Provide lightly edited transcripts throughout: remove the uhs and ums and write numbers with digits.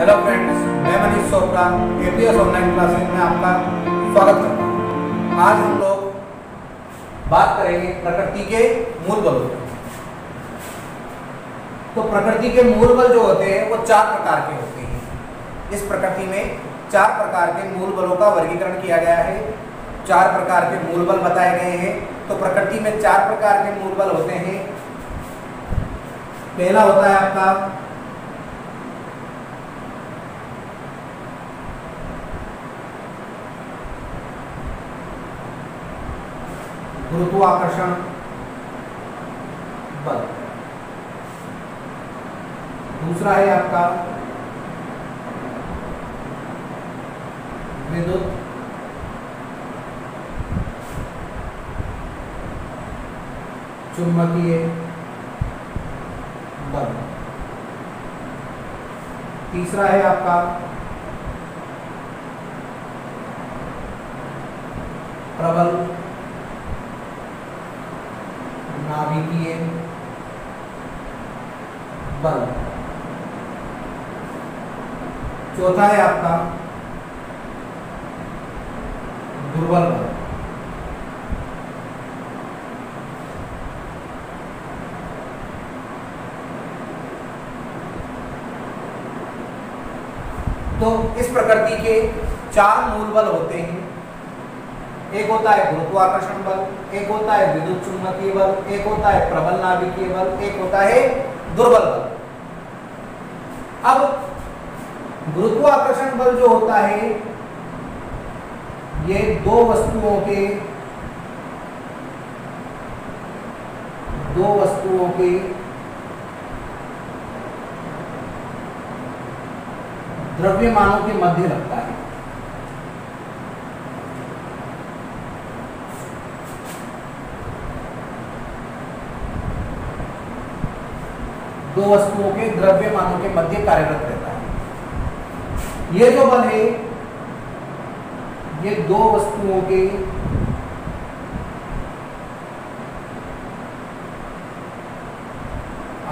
Hello friends, मैं Manish Chopra APS online classes में आपका स्वागत करता हूँ। आज हम लोग बात करेंगे प्रकृति के मूल बलों की। तो प्रकृति के मूल बल जो होते हैं वो 4 प्रकार के होते हैं। इस प्रकृति में 4 प्रकार के मूल बलों का वर्गीकरण किया गया है। 4 प्रकार के मूल बल बताए गए हैं। तो प्रकृति में 4 प्रकार के मूल बल होते हैं। पहला होता है आपका गुरुत्वाकर्षण बल। दूसरा है आपका विद्युत चुंबकीय बल। तीसरा है आपका प्रबल नाभिकीय बल। चौथा है आपका दुर्बल बल। तो इस प्रकृति के 4 मूल बल होते हैं। एक होता है गुरुत्वाकर्षण बल, एक होता है विद्युत चुंबकीय बल, एक होता है प्रबल नाभिकीय बल, एक होता है दुर्बल बल। अब गुरुत्वाकर्षण बल जो होता है ये दो वस्तुओं के द्रव्यमानों के मध्य लगता है। दो वस्तुओं के द्रव्यमानों के मध्य कार्यरत रहता है। ये जो बल है ये दो वस्तुओं के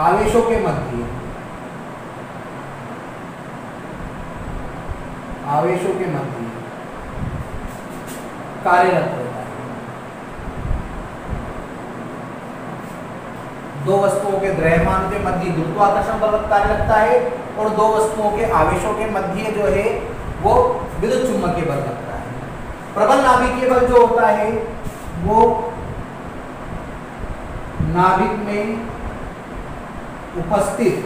आवेशों के मध्य कार्यरत रहता है। दो वस्तुओं के द्रव्यमान के मध्य गुरुत्वाकर्षण बल कार्य लगता है और दो वस्तुओं के आवेशों के मध्य जो है वो विद्युत चुंबकीय बल लगता है। प्रबल नाभिकीय बल जो होता है वो नाभिक में उपस्थित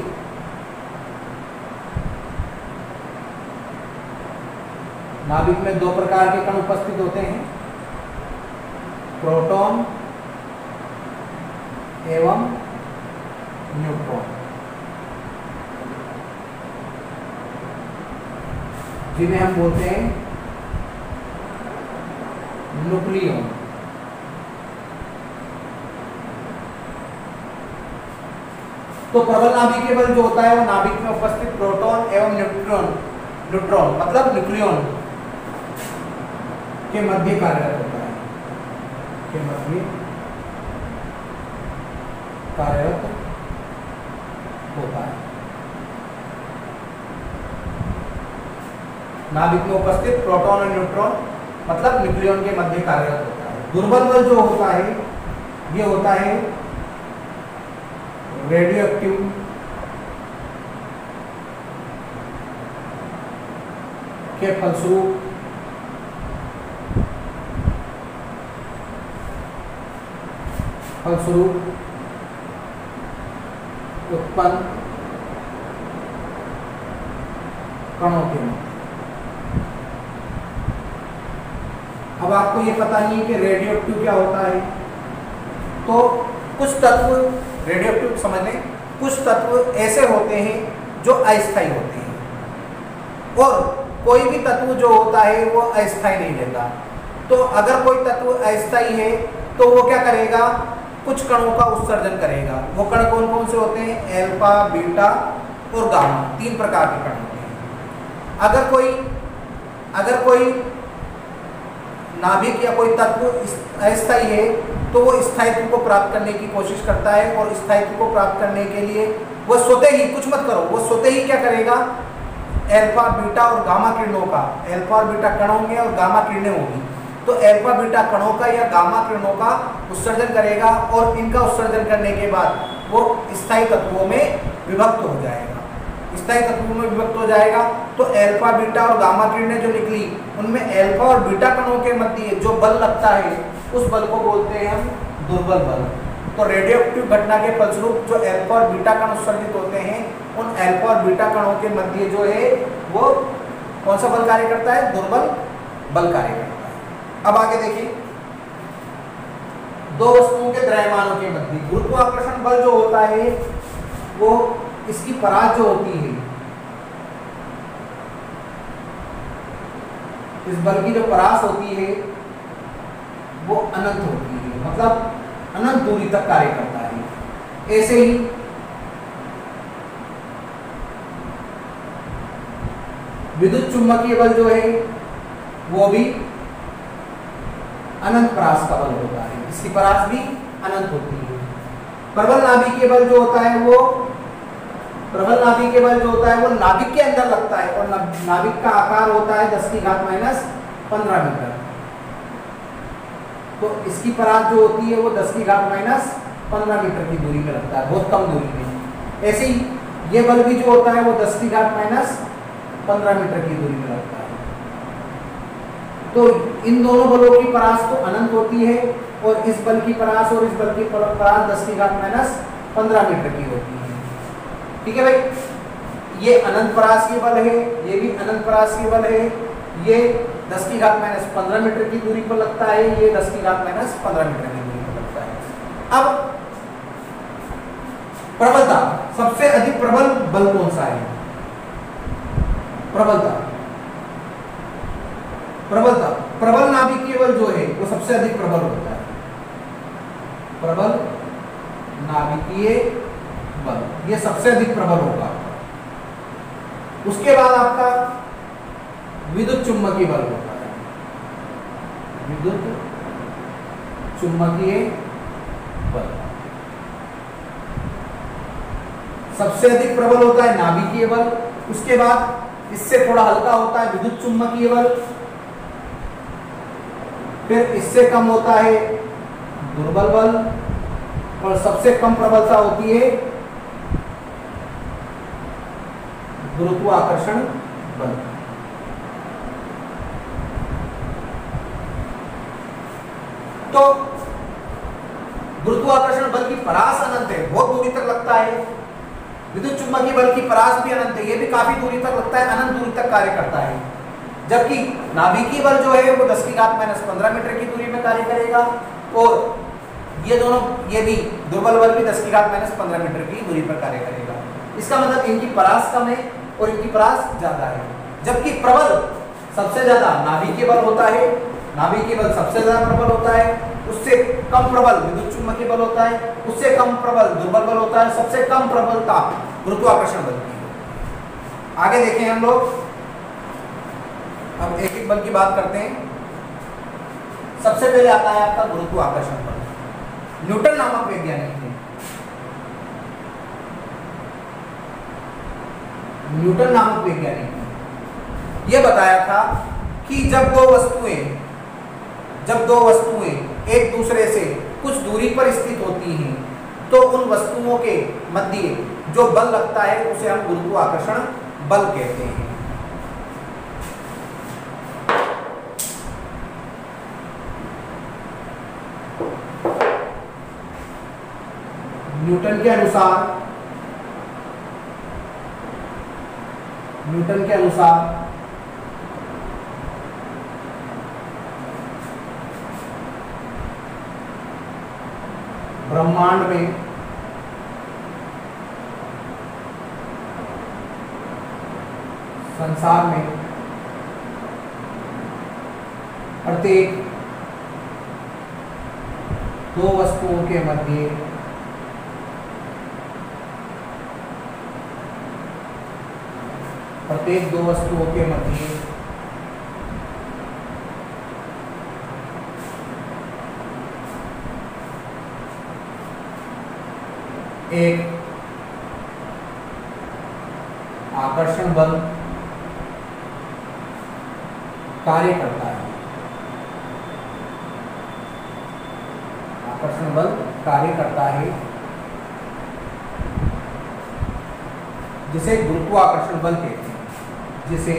नाभिक में 2 प्रकार के कण उपस्थित होते हैं, प्रोटॉन एवं न्यूट्रॉन, जिन्हें हम बोलते हैं न्यूक्लियन। तो प्रबल नाभिकीय बल जो होता है वो नाभिक में उपस्थित प्रोटॉन एवं न्यूट्रॉन मतलब न्यूक्लियन के मध्य कार्यरत होता है, नाभिक में उपस्थित प्रोटॉन और न्यूट्रॉन मतलब न्यूक्लियन के मध्य कार्यरत होता है। दुर्बल बल जो होता है ये होता है रेडियो एक्टिव के फलस्वरूप उत्पन्न कणों के मध्य। अब आपको ये पता नहीं है कि रेडियो एक्टिव क्या होता है। तो कुछ तत्व रेडियो एक्टिव समझ लें, कुछ तत्व ऐसे होते हैं जो अस्थायी होते हैं और कोई भी तत्व जो होता है वो अस्थायी नहीं रहता। तो अगर कोई तत्व अस्थायी है तो वो क्या करेगा, कुछ कणों का उत्सर्जन करेगा। वो कण कौन कौन से होते हैं, एल्फा, बीटा और गामा, 3 प्रकार के कण होते हैं। अगर कोई नाभिक या कोई तत्व अस्थायी है तो वो स्थायित्व को प्राप्त करने की कोशिश करता है, और स्थायित्व को प्राप्त करने के लिए वो स्वतः ही, कुछ मत करो, वो स्वतः ही क्या करेगा, अल्फा बीटा और गामा किरणों का, अल्फा और बीटा कण होंगे और गामा किरणें होगी, तो अल्फा बीटा कणों का या गामा किरणों का उत्सर्जन करेगा और इनका उत्सर्जन करने के बाद वो स्थायी तत्वों में विभक्त हो जाएगा, स्थायी तत्वों में विभक्त हो जाएगा। तो अल्फा बीटा और गामा किरणें जो निकली उनमें अल्फा और बीटा कणों के मध्य जो बल लगता है उस बल को बोलते हैं हम दुर्बल बल। तो रेडियोएक्टिव घटना के फलस्वरूप जो अल्फा और बीटा कण उत्सर्जित होते हैं उन अल्फा और बीटा कणों के मध्य जो है वो कौन सा बल कार्य करता है? दुर्बल बल कार्य करता है। अब आगे देखिए, दो वस्तुओं के द्रव्यमानों के मध्य गुरुत्वाकर्षण बल जो होता है वो इसकी परास जो होती है, इस बल की जो परास होती है वो अनंत होती है, मतलब अनंत दूरी तक कार्य करता है। ऐसे ही विद्युत चुम्बकीय बल जो है वो भी अनंत परास का बल होता है, इसकी परास भी अनंत होती है। प्रबल नाभिकीय बल जो होता है वो नाभिक के अंदर लगता है और नाभिक का आकार होता है 10⁻⁻15 मीटर। तो इसकी परास जो होती है वो 10⁻⁻15 मीटर की दूरी में लगता है, बहुत कम दूरी में। ऐसे ही ये बल भी जो होता है वो 10⁻⁻15 मीटर की दूरी में लगता है। तो इन दोनों बलों की परास तो अनंत होती है और इस बल की परास और इस बल की परास 10⁻⁻15 मीटर की होती है। ठीक है भाई, ये अनंत परास के बल है, ये भी अनंत परास के बल है। ये 10⁻⁻15 मीटर की दूरी पर लगता है, ये 10⁻⁻15 मीटर की दूरी पर लगता है। अब प्रबलता, सबसे अधिक प्रबल बल कौन सा है? प्रबलता प्रबल नाभिकीय बल जो है वो सबसे अधिक प्रबल होता है। प्रबल नाभिकीय बल ये सबसे अधिक प्रबल होगा। उसके बाद आपका विद्युत चुम्बकीय बल होता है। विद्युत चुम्बकीय बल सबसे अधिक प्रबल होता है नाभिकीय बल। उसके बाद इससे थोड़ा हल्का होता है विद्युत चुम्बकीय बल, फिर इससे कम होता है दुर्बल बल और सबसे कम प्रबलता होती है गुरुत्वाकर्षण बल। तो गुरुत्वाकर्षण बल की परास अनंत है, बहुत दूरी तक लगता है। विद्युत चुम्बकीय बल की परास भी अनंत है, ये भी काफी दूरी तक लगता है, अनंत दूरी तक कार्य करता है। जबकि नाभिकीय बल जो है वो 10⁻⁻15 मीटर की दूरी में कार्य करेगा और ये दोनों, ये भी दुर्बल बल भी 10⁻⁻15 मीटर की दूरी पर कार्य करेगा। इसका मतलब इनकी परास कम है और इनकी परास ज्यादा है। जबकि प्रबल सबसे ज्यादा नाभिकीय बल होता है, नाभिकीय बल सबसे ज्यादा प्रबल होता है, उससे कम प्रबल विद्युत चुम्बकीय बल होता है, उससे कम प्रबल दुर्बल बल होता है, सबसे कम प्रबलता गुरुत्वाकर्षण बल की। आगे देखें हम लोग, अब एक एक बल की बात करते हैं। सबसे पहले आता है आपका गुरुत्वाकर्षण बल। न्यूटन नामक वैज्ञानिक ने, न्यूटन नामक वैज्ञानिक ने यह बताया था कि जब दो वस्तुएं एक दूसरे से कुछ दूरी पर स्थित होती हैं तो उन वस्तुओं के मध्य जो बल लगता है उसे हम गुरुत्वाकर्षण बल कहते हैं। न्यूटन के अनुसार ब्रह्मांड में संसार में प्रत्येक दो वस्तुओं के मध्य एक आकर्षण बल कार्य करता है, आकर्षण बल कार्य करता है, जिसे गुरुत्वाकर्षण बल कहते हैं, जिसे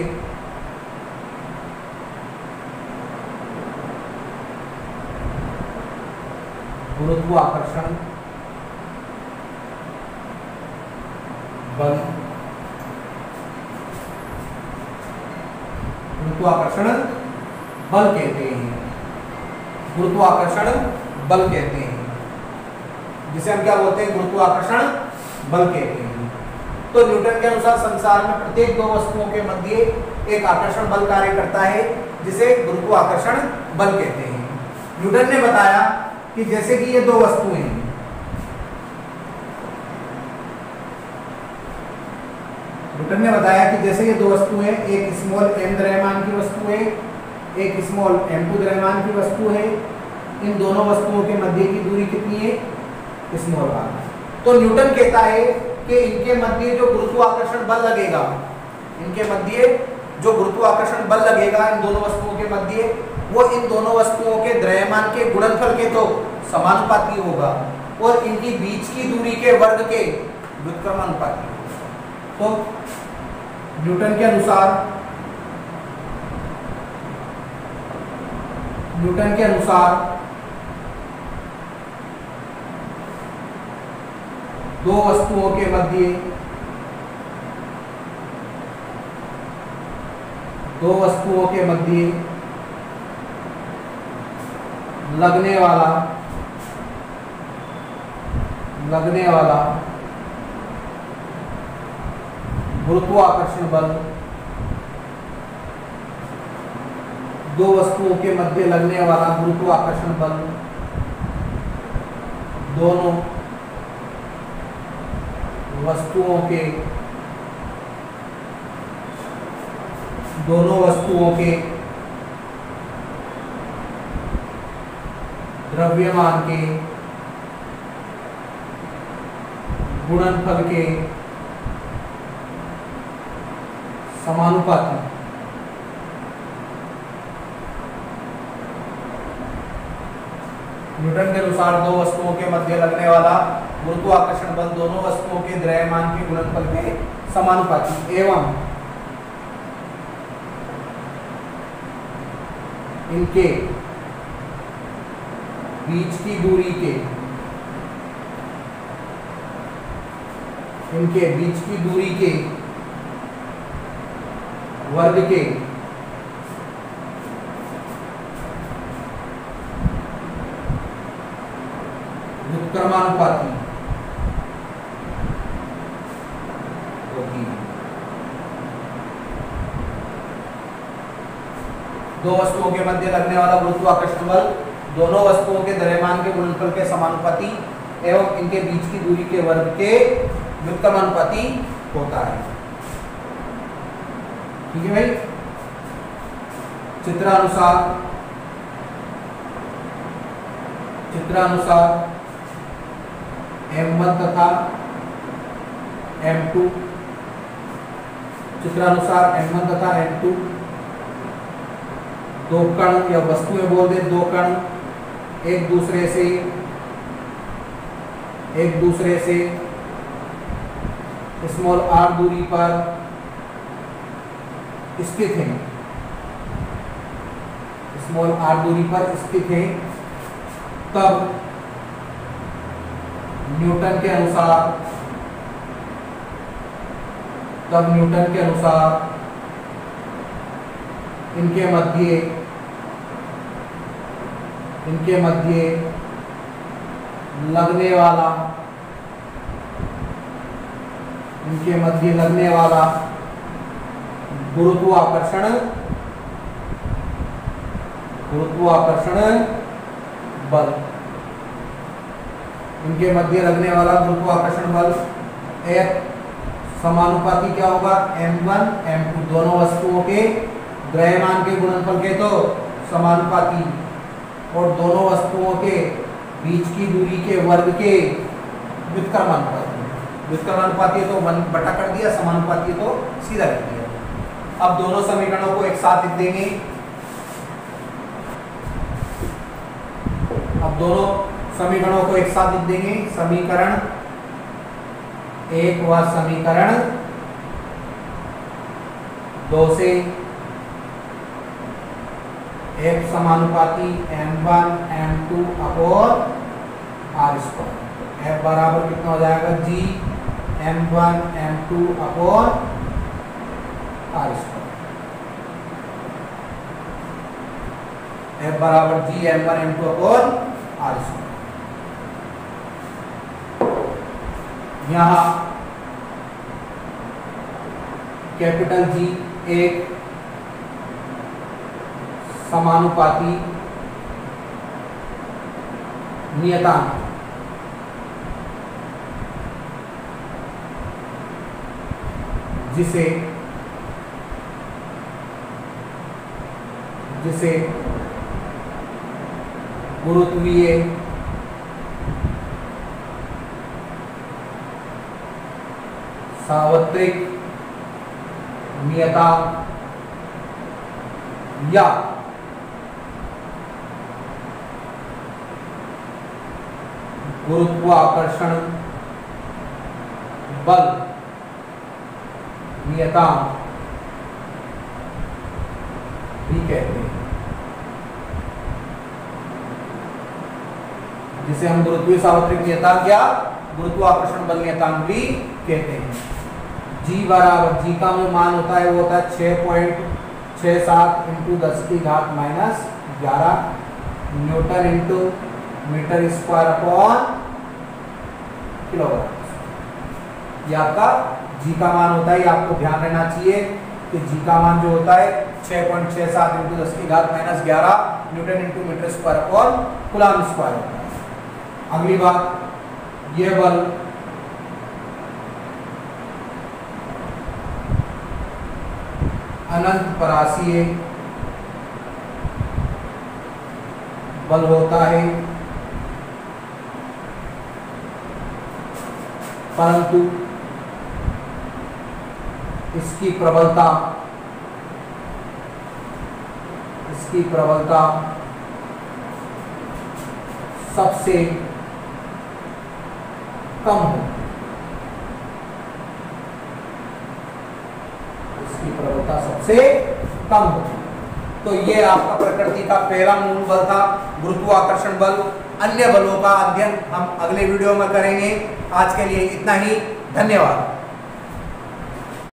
गुरुत्वाकर्षण बल, गुरुत्वाकर्षण बल कहते हैं, गुरुत्वाकर्षण बल कहते हैं, जिसे हम क्या बोलते हैं, गुरुत्वाकर्षण बल कहते हैं। तो न्यूटन के अनुसार संसार में प्रत्येक दो वस्तुओं के मध्य एक आकर्षण बल कार्य करता है, जिसे गुरुत्वाकर्षण बल कहते हैं। न्यूटन ने बताया कि जैसे कि ये दो वस्तुएं हैं, न्यूटन ने बताया कि जैसे ये दो वस्तुएं, एक स्मॉल m द्रव्यमान की वस्तु है, एक स्मॉल m2 द्रव्यमान की वस्तु है, इन दोनों वस्तुओं के मध्य की दूरी कितनी है, स्मॉल r। तो न्यूटन कहता है कि इनके मध्य जो गुरुत्वाकर्षण बल लगेगा, इनके मध्य जो गुरुत्वाकर्षण बल लगेगा इन दोनों वस्तुओं के मध्य, वो इन दोनों वस्तुओं के द्रव्यमान के गुणनफल के तो समानुपाती होगा और इनकी बीच की दूरी के वर्ग के व्युत्क्रमानुपाती होगा। तो न्यूटन के अनुसार दो वस्तुओं के मध्य लगने वाला गुरुत्वाकर्षण बल, दो वस्तुओं के मध्य लगने वाला गुरुत्वाकर्षण बल दोनों वस्तुओं के द्रव्यमान के गुणनफल के समानुपाती। न्यूटन के अनुसार दो वस्तुओं के मध्य लगने वाला गुरुत्वाकर्षण बल दोनों वस्तुओं के द्रव्यमान के गुणनफल के समानुपाती एवं इनके बीच की दूरी के वर्ग के व्युत्क्रमानुपाती होगी। दो वस्तुओं के मध्य लगने वाला गुरुत्वाकर्षण बल दोनों वस्तुओं के द्रव्यमान के गुणनफल के समानुपाती एवं इनके बीच की दूरी के वर्ग के व्युत्क्रमानुपाती होता है। ठीक है भाई। चित्रानुसार M1 तथा M2 दो कण या वस्तुएं बोल दे, दो कण एक दूसरे से स्मॉल r दूरी पर स्थित हैं, तब न्यूटन के अनुसार इनके मध्य लगने वाला गुरुत्वाकर्षण बल, इनके मध्य लगने वाला गुरुत्वाकर्षण बल एक समानुपाती क्या होगा, M1 M2 दोनों वस्तुओं के द्रव्यमान के गुणनफल के तो समानुपाती और दोनों वस्तुओं के बीच की दूरी के वर्ग के व्युत्क्रमानुपाती तो 1 बटा कर दिया, समानुपाती तो सीधा कर दिया। अब दोनों समीकरणों को एक साथ लिख देंगे। अब दोनों समीकरणों को एक साथ लिख देंगे। समीकरण 1 व समीकरण 2 से F समानुपाती m1 m2 upon r square. F बराबर कितना हो जाएगा जी m1 m2 upon r square. F बराबर जी m1 m2 upon r square. यहाँ कैपिटल जी एक समानुपाती नियतांक जिसे गुरुत्वीय सार्वत्रिक नियतांक या गुरुत्वाकर्षण बल नियतांक भी कहते हैं, जिसे हम गुरुत्वीय सार्वत्रिक नियतांक या गुरुत्वाकर्षण बल नियतांक भी कहते हैं। जी बराबर जी का जो मान होता है वो होता है 6.67 इंटू 10 की घात -11 newton into metre square upon kilogram. ये आपका जी का मान होता है। ये आपको ध्यान रहना चाहिए कि जी का मान जो होता है 6.67 इंटू 10 की घात -11 newton into metre square upon coulomb square होता है। अगली बात, ये बल अनंत परासीय बल होता है, परंतु इसकी प्रबलता सबसे कम हो। इसकी प्रबलता सबसे कम हो। तो ये आपका प्रकृति का पहला मूल बल था, गुरुत्वाकर्षण बल। अन्य बलों का अध्ययन हम अगले वीडियो में करेंगे। आज के लिए इतना ही। धन्यवाद।